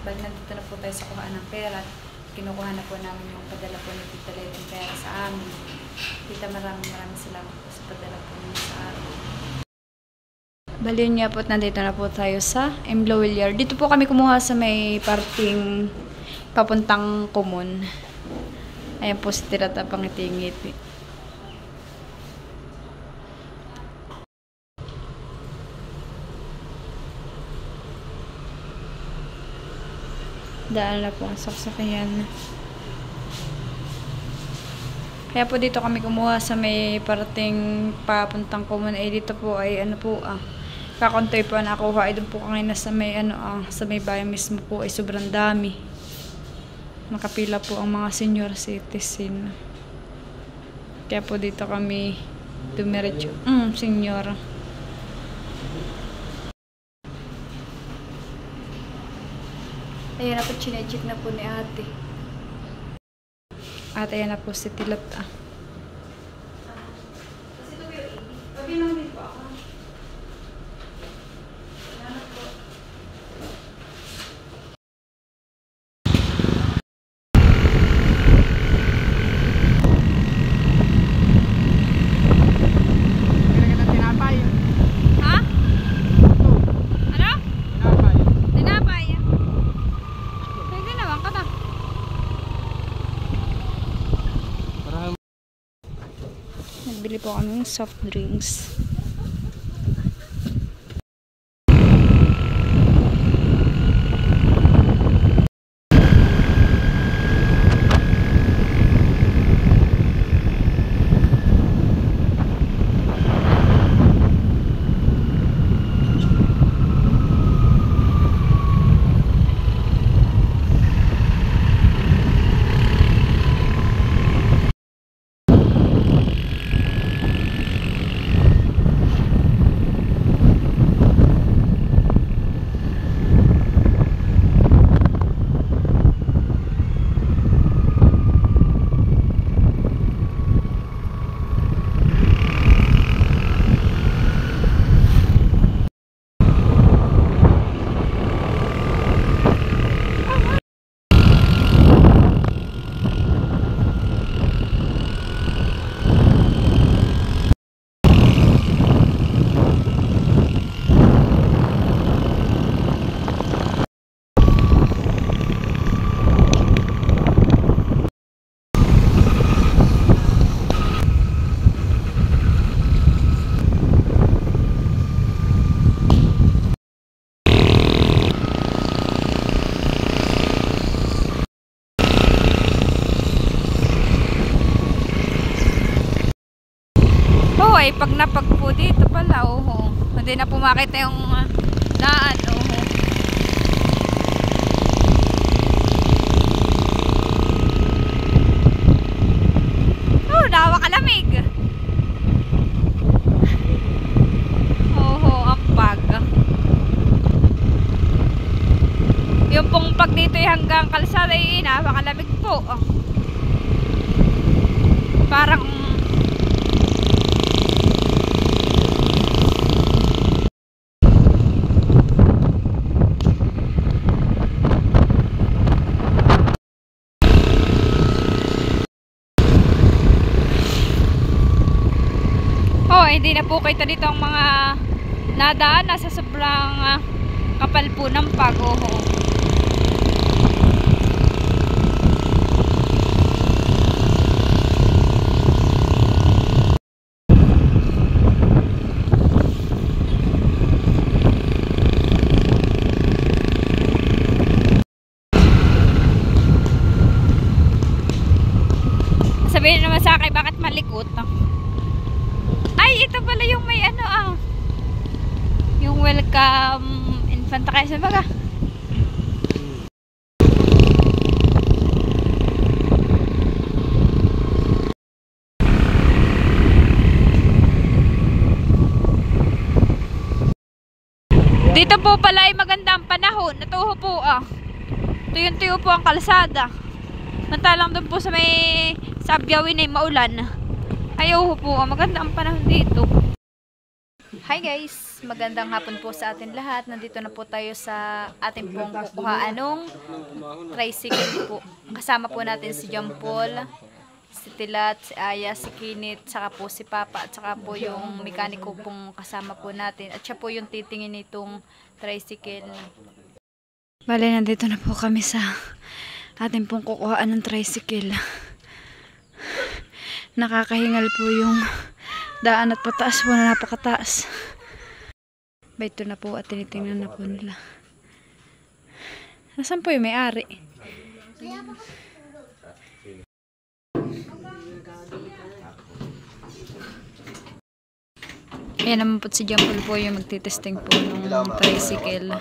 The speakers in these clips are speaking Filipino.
Bali, nandito na po tayo sa kuhaan ng pera. Kinukuha na po namin yung padala po ni Tita Led ng pera sa amin. Tita, maraming salamat po sa padala po niyo sa amin. Bali, yun nga po, nandito na po tayo sa Emblowillier. Dito po kami kumuha sa may parting papuntang Kumon. Ayan po si Tirata Pangitingit. Daan na po ang saksakyan. Kaya po dito kami kumuha sa may parting papuntang Kumon. Ay dito po ay ano po kakontoy po nakuha. Ay doon po kanina sa may sa may bayan mismo po ay sobrang dami. Makapila po ang mga senior citizen. Kaya po dito kami dumiretso. Senior. Ayan na po, chinecheck na po ni ate. At ayan na po si Tilot. Kasi ito yung 80. Sabi lang din po ako. Ayan na po. Kaya ka tinapay. Ha? Ano? Tinapay. Tinapay. Pwede naman ka na. Nagbili po kami ng soft drinks. Ay pag napag po dito pala, hindi na po makita yung daan, dawa kalamig. Ang pag. Yung pong pag dito hanggang kalsada ay napakalamig po. Parang hindi na po kita dito ang mga nadaan na sa sobrang kapal po ng pag. Sabihin naman sa akin, bakit malikot? Ay, ito pala yung may yung welcome infant kaya sa baga. Dito po pala ay maganda ang panahon. Natuho po Tuyong-tuyo po ang kalsada. Mantalang doon po sa may Sabyawin ay maulan. Ayaw po, maganda ang panahon dito. Hi guys! magandang hapon po sa atin lahat. Nandito na po tayo sa ating pong kukuhaan ng tricycle po. Kasama po natin si John Paul, si Tilat, si Aya, si Kinit, saka po si Papa, at saka po yung mekaniko pong kasama po natin. At siya po yung titingin nitong tricycle. Bale, nandito na po kami sa ating pong kukuhaan ng tricycle. Nakakahingal po yung daan at pataas po na napakataas. Ba ito na po at tinitingnan na po nila. Nasaan po yung may-ari? Ayan naman po si Jampol po yung magtitesting po ng tricycle.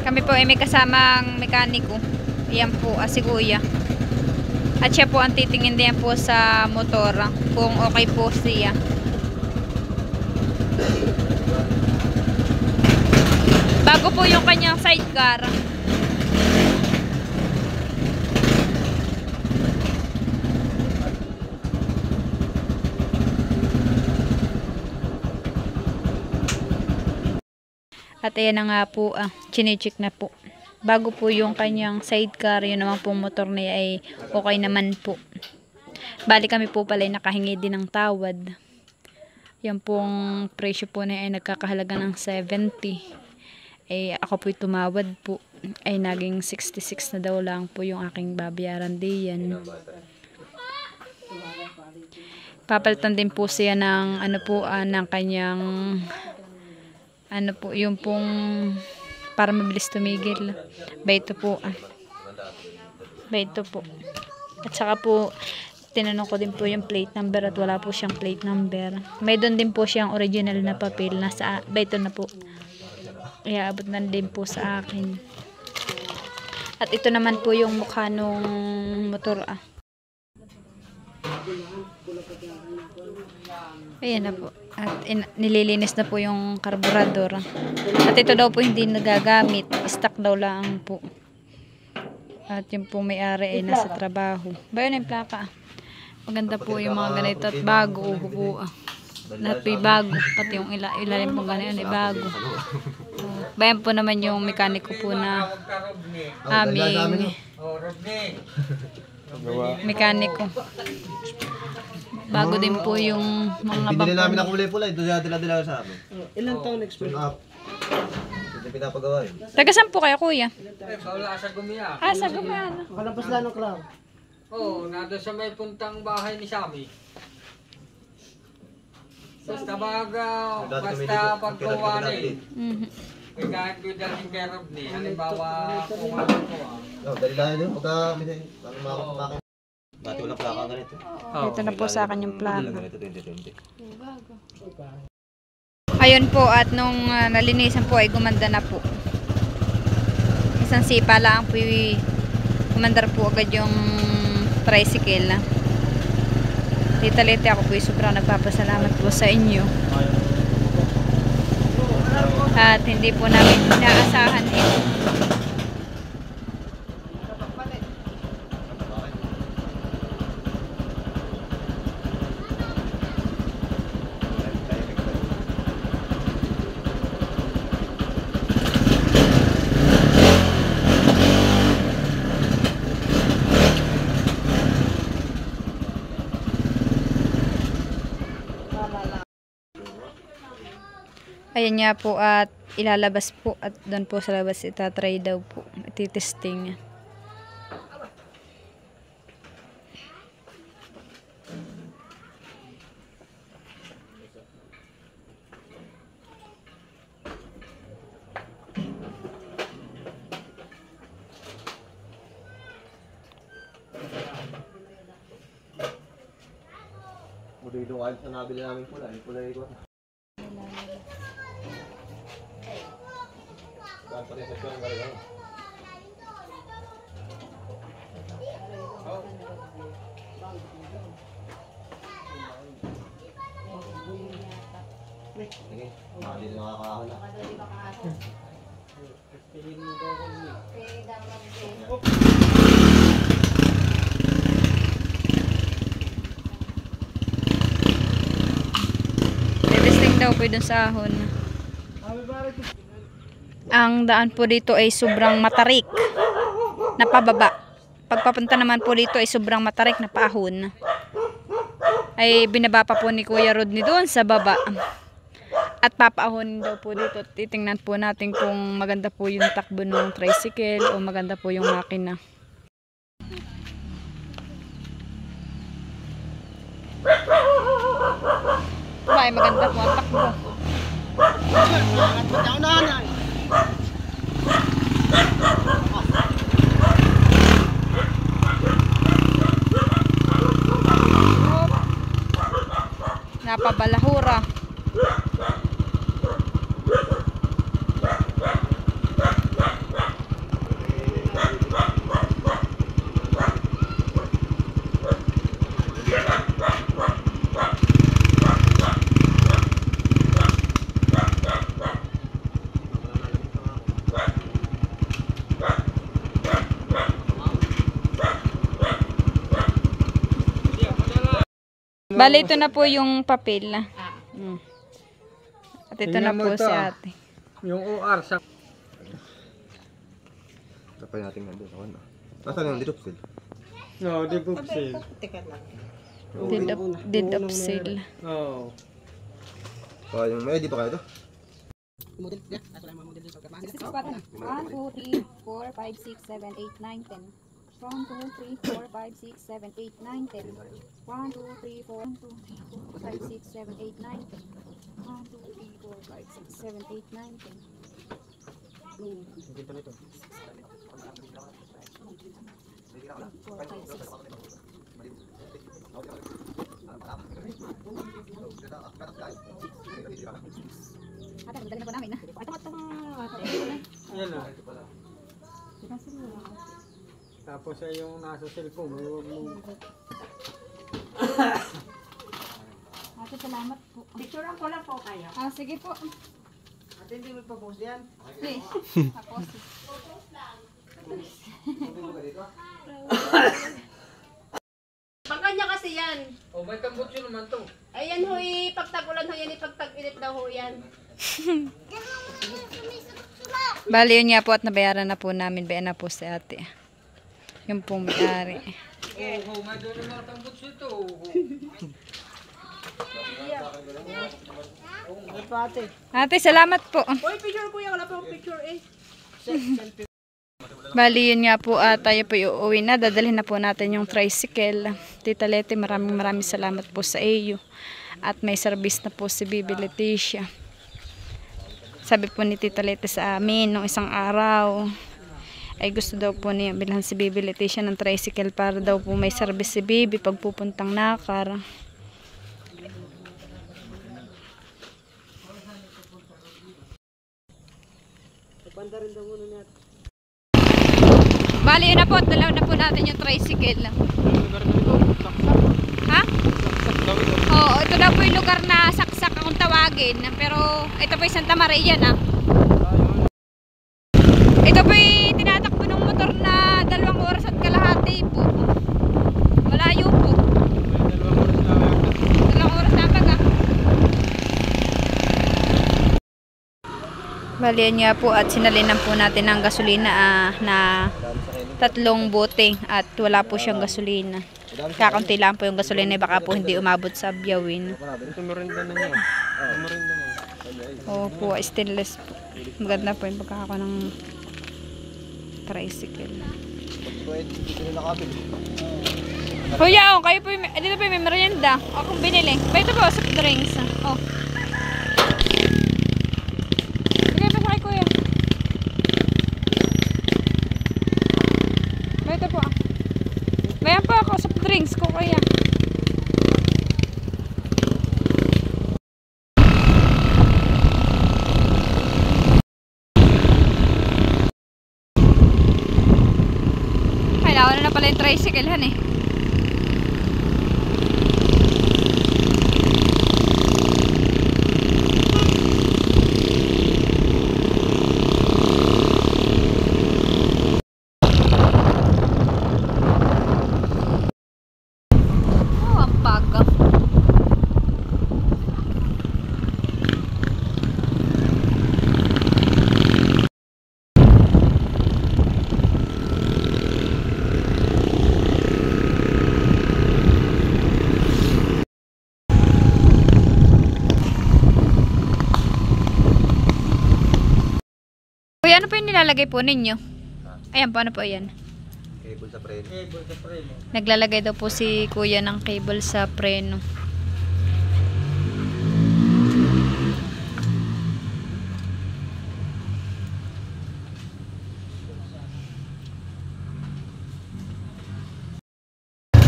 Kami po ay may kasamang mekaniko. Ayan po, si Kuya. At siya po ang titingin din po sa motor. Kung okay po siya. Bago po yung kanyang sidecar. At ayan na nga po, chinecheck na po. Bago po yung kanyang sidecar, yun naman po motor niya ay okay naman po. Bali kami po pala ay nakahingi din ng tawad. Yan pong presyo po niya ay nagkakahalaga ng 70. Eh ako po'y tumawad po. Ay naging 66 na daw lang po yung aking babayaran diyan. Papalitan din po siya ng ng kanyang yung pong para mabilis tumigil. Ba ito po. At saka po tinanong ko din po yung plate number at wala po siyang plate number. May doon din po siyang original na papel nasa ba ito na po. Kaya abot na din po sa akin. At ito naman po yung mukha nung motor. Ayan na po. At nililinis na po yung karburador. At ito daw po hindi nagagamit. Stock daw lang po. At yung po may-ari ay nasa trabaho. Ba yun yung plaka? Maganda po yung mga ganito at bago. Lahat po bago. Pati yung ilalim po ganyan ay bago. Bayan po naman yung mekaniko po na aming mekaniko. Bago din po yung mga binili namin ng kulay pula, ito dila sa amin. Ilang taon expert? Ito pinapagawa yun. Taga saan po kayo, Kuya? Wala sa Gumiya. Sa Gumana. Kalampas lang ng club. Oo, nado sa may puntang bahay ni Sami. Basta pagkuha na eh. Kahit ko daling kerop ni, halimbawa kung ano ko Dali lang yun, pagka makakamakin. Dati walang plaka ganito. Ito na po sa akin yung plaka. Ganito 2020. Ayun po, at nung nalinisan po ay gumanda na po. Isang sipa lang po gumandar po agad yung tricycle. Lita-lita ako po sobrang nagpapasalamat po sa inyo. At hindi po namin inaasahan ito. Ayan nga po at ilalabas po at doon po sa labas itatry daw po. Ititesting. Muli doon kahit sa nabili namin pula, yung pula ko. Pati sa siyang galaw. Sige, hindi nakakahala. Testing daw po dun sa ahon. Ang daan po dito ay sobrang matarik na pababa. Pagpapunta naman po dito ay sobrang matarik na paahon. Ay binaba pa po ni Kuya Rodney doon sa baba. At papaahonin daw po dito. Titingnan po natin kung maganda po yung takbo ng tricycle o maganda po yung makina. Ay, maganda po ang takbo. Napabalahura. Bale, ito na po yung papel. At ito na Tingnan mo po ito, si ate. Yung OR sa... Tapay natin nga doon. Ano? Nasaan yung dito, Phil? No, di po sale. Deed of sale. Oo. Yung may ID pa kayo to? 1, 2, 3, 4, 5, 6, 7, 8, 9, 10. 1, 2, 3, 4, 5, 6, 7, 8, 9, 10. 1, 2, 3, 4, 5, 6, 7, 8, 9, 10. 1, 2, 3, 4, 5, 6, 7, 8, 9, 10. 4, 5, 6. Ate, dali na po namin. Yan na. Tapos ay yung nasa cellphone. Huwag mo... Ate, salamat po. Picturean ko lang po kayo. Sige po. Ate, hindi mo pa-post yan? Please. Tapos. Pagkanya kasi yan. Oh, may tambutso naman to. Ayan ho, pagtagulan ho yan, ipagtag-init daw ho yan. Bali yun nga po at nabayaran na po namin. Bayan na po si ate. Yung pong may-ari. Oo, may doon yung mga tambutso ito. Ate, salamat po. Uy, picture kuya, wala pa akong picture eh. Bali yun nga po at tayo po uuwi na. Dadalhin na po natin yung tricycle. Tita Leti, maraming salamat po sa iyo. At may service na po si Bibi Leticia. Sabi po ni Tita Leti sa amin nung isang araw ay gusto daw po niya bilhan si Bibi Leticia ng tricycle para daw po may service si Bibi pag pupuntang Nakar. Bali yun na po, dalaw na po natin yung tricycle. Ha? Oo, ito na po yung lugar na saksak akong tawagin. Pero ito po yung Santa Maria na. Ito po yung tinatakbo ng motor na 2 oras at kalahati po. Malayo po. 2 oras na baga. Bali yan nga po at sinalinan po natin ng gasolina na 3 bote at wala po siyang gasolina. Kakunti lang po yung gasolina, baka po hindi umabot sa biyawin. Ito merinda na niya. Merinda mo. Oo po, stainless po. Maganda po yung pagkakakuha ng tricycle. Kuya, kayo po dito po may merienda. Akong binili. Ba ito po, soft drinks. Oh. Bigay pa sa kay kuya. Ba ito po. Bayan po ako, soft drinks ko kuya. Kailangan na pala yung tricycle han eh. umaga. Kuya, ano po yung nilalagay po ninyo? Ayan, paano po yan? Cable sa preno. Naglalagay daw po si kuya ng cable sa preno.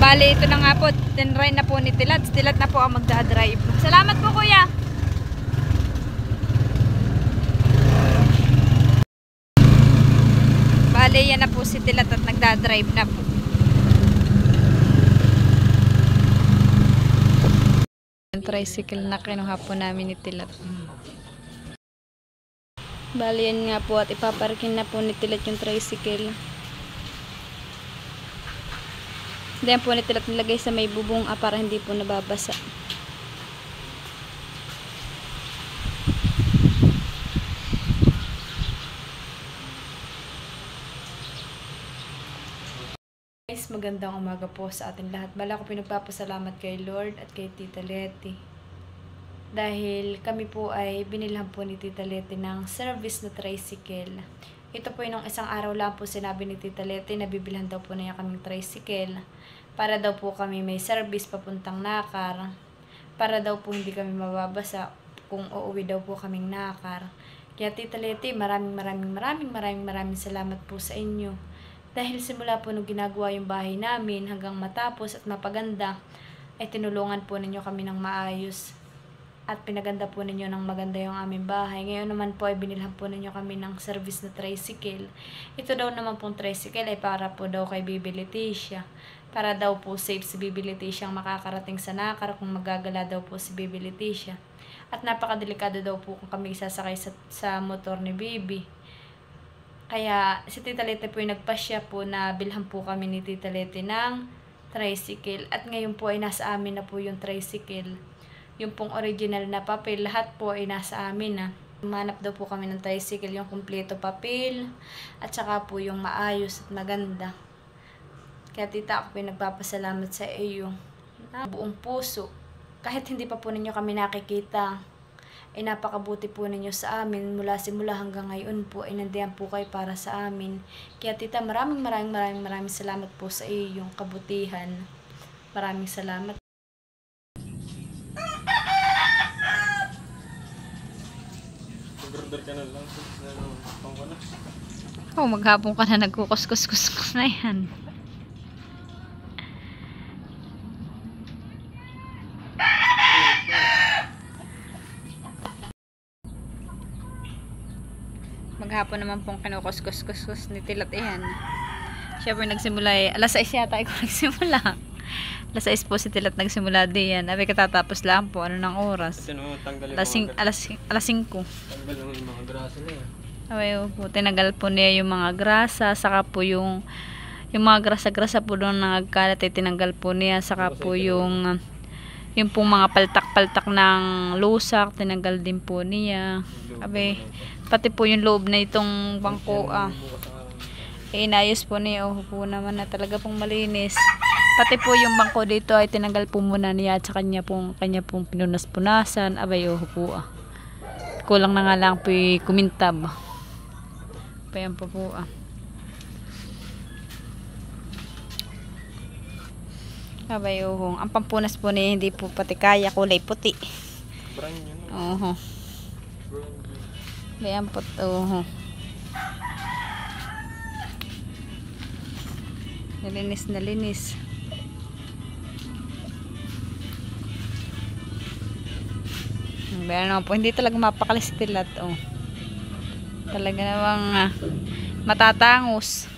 Bali, ito na nga po. Tinry na po ni Tilat. Tilat na po ang magdadrive. Salamat po kuya! Bale, yan na po si Tilat at nagdadrive na po. Yung tricycle na kinuha po namin ni Tilat. Bale, yan nga po at ipaparkin na po ni Tilat yung tricycle. Diyan po ni Tilat nilagay sa may bubong para hindi po nababasa. Guys, magandang umaga po sa ating lahat. Bala ko pinagpapasalamat kay Lord at kay Tita Leti. Dahil kami po ay binilhan po ni Tita Leti ng service na tricycle. Ito po yung isang araw lang po sinabi ni Tita Leti na bibilhan daw po niya kaming tricycle. Para daw po kami may service papuntang Nakar. Para daw po hindi kami mababasa kung uuwi daw po kaming Nakar. Kaya Tita Leti, maraming salamat po sa inyo. Dahil simula po nung ginagawa yung bahay namin hanggang matapos at mapaganda, ay tinulungan po ninyo kami ng maayos. At pinaganda po ninyo ng maganda yung aming bahay. Ngayon naman po ay binilhan po ninyo kami ng service na tricycle. Ito daw naman pong tricycle ay para po daw kay Bibi Leticia. Para daw po safe si Bibi Leticia ang makakarating sa Nakar kung magagala daw po si Bibi Leticia. At napakadelikado daw po kung kami sasakay sa motor ni Bibi. Kaya si Tita Leti po yung nagpasya po na bilhan po kami ni Tita Leti ng tricycle. At ngayon po ay nasa amin na po yung tricycle. Yung pong original na papel, lahat po ay nasa amin na. Humanap daw po kami ng tricycle, yung kumpleto papel, at saka po yung maayos at maganda. Kaya tita, ako po yung nagpapasalamat sa iyo na buong puso. Kahit hindi pa po ninyo kami nakikita, ay napakabuti po ninyo sa amin mula simula hanggang ngayon po ay nandiyan po kayo para sa amin. Kaya tita, maraming salamat po sa iyong kabutihan. Maraming salamat. Order ka na lang. Oh, maghapon ka na nagkukuskus-kuskus na yan. Maghapon naman pong kinukuskus-kuskus ni Tilat yan. Siya po nagsimula eh. Alas 6 yata ako nagsimula. Alas 6 po si Tilat nagsimula din yan. Abi katatapos lang po. Ano ng oras? Alas 5. Tanggal yung mga grasa na yan. Abi po, tinagal po niya yung mga grasa. Saka po yung mga grasa-grasa po doon nagkalat ay tinanggal po niya. Saka po yung pong mga paltak-paltak ng lusak. Tinanggal din po niya. Abi, pati po yung loob na itong bangko inayos po niya. Oh po naman na talaga pong malinis. Pati po yung bangko dito ay tinanggal po muna niya at sa kanya pong pinunas-punasan. Abay oh po kulang na nga lang po yung kumintab. Payan po po abay oh. Ang pampunas po niya hindi po pati kaya, kulay puti. Brand yun. Oh. Bayan po to. Nalinis na linis. Bayan naman po. Hindi talaga mapakalis Tilat. Oh. Talaga namang matatangos.